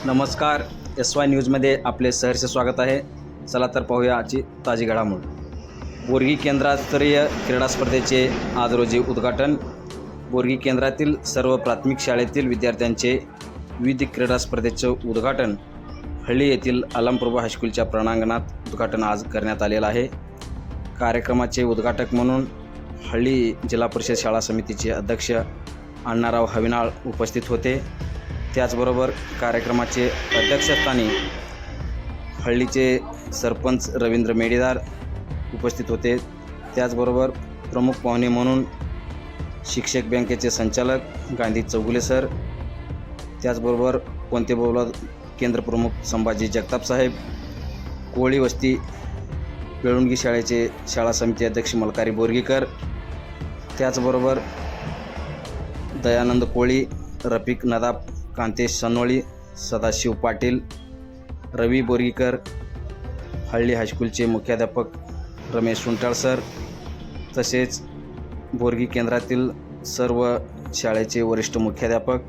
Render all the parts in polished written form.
नमस्कार, SY न्यूजमध्ये आपले सहर्ष स्वागत आहे. चला तर पाहूया आजची ताजी घडामोड. बोरगी केंद्रस्तरीय क्रीडा स्पर्धेचे आज रोजी उद्घाटन. बोरगी केंद्रातील सर्व प्राथमिक शाळेतील विद्यार्थ्यांचे विविध क्रीडा स्पर्धेचे उद्घाटन हळ्ळी येथील अलमप्रभू हायस्कूलच्या प्रांगणात उद्घाटन आज करण्यात आलेलं आहे. कार्यक्रमाचे उद्घाटक म्हणून हळ्ळी जिल्हा परिषद शाळा समितीचे अध्यक्ष अण्णाराव हविनाळ उपस्थित होते. त्याचबरोबर कार्यक्रमाचे अध्यक्षस्थानी हळ्ळीचे सरपंच रवींद्र मेढेदार उपस्थित होते. त्याचबरोबर प्रमुख पाहुणे म्हणून शिक्षक बँकेचे संचालक गांधी चौगुले सर, त्याचबरोबर कोणते बोला केंद्र प्रमुख संभाजी जगताप साहेब, कोळी वस्ती बेळुंगी शाळेचे शाळा समिती अध्यक्ष मलकारी बोरगीकर, त्याचबरोबर दयानंद कोळी, रफिक नदाब, कांतेश सनोळी, सदाशिव पाटील, रवी बोरगीकर, हळ्ळी हायस्कूलचे मुख्याध्यापक रमेश सुंटाळ सर, तसेच बोरगी केंद्रातील सर्व शाळेचे वरिष्ठ मुख्याध्यापक,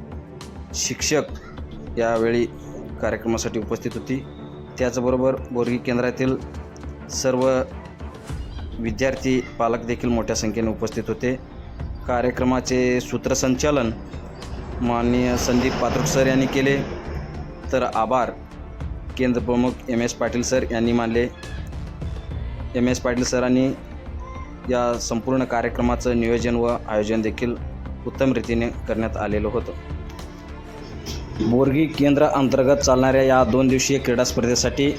शिक्षक यावेळी कार्यक्रमासाठी उपस्थित होती. त्याचबरोबर बोरगी केंद्रातील सर्व विद्यार्थी पालक देखील मोठ्या संख्येने उपस्थित होते. कार्यक्रमाचे सूत्रसंचालन माननीय संदीप पात्रुक सर यांनी केले, तर आभार केंद्र प्रमुख MS पाटील सर यांनी मानले. MS पाटील सरांनी या संपूर्ण कार्यक्रमाचं नियोजन व आयोजन देखील उत्तम रीतीने करण्यात आलेलं होतं. बोरगी केंद्र अंतर्गत चालणाऱ्या या 2 दिवसीय क्रीडा स्पर्धेसाठी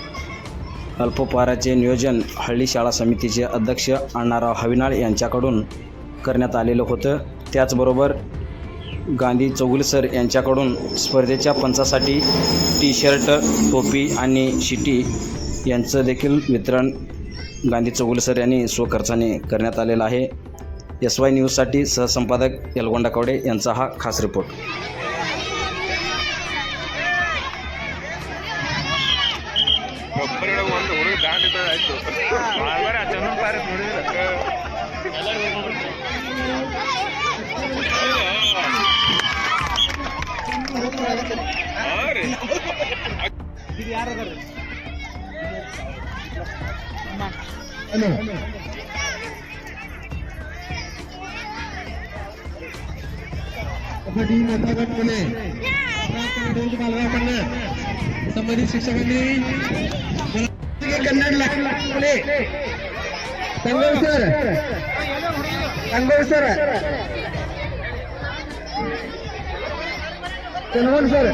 अल्पोपहाराचे नियोजन हळ्ळी शाळा समितीचे अध्यक्ष अण्णाराव हविनाळ यांच्याकडून करण्यात आलेलं होतं. त्याचबरोबर गांधी चौगुले सर यांच्याकडून स्पर्धेच्या पंचासाठी टी-शर्ट, टोपी आणि शिटी यांचं देखील वितरण गांधी चौगुले सर यांनी स्वखर्चाने करण्यात आलेलं आहे. SY न्यूजसाठी सहसंपादक यलगोंडा कवडे यांचा हा खास रिपोर्ट. संबंधित शिक्षकांनी कन्नड लागले सर सर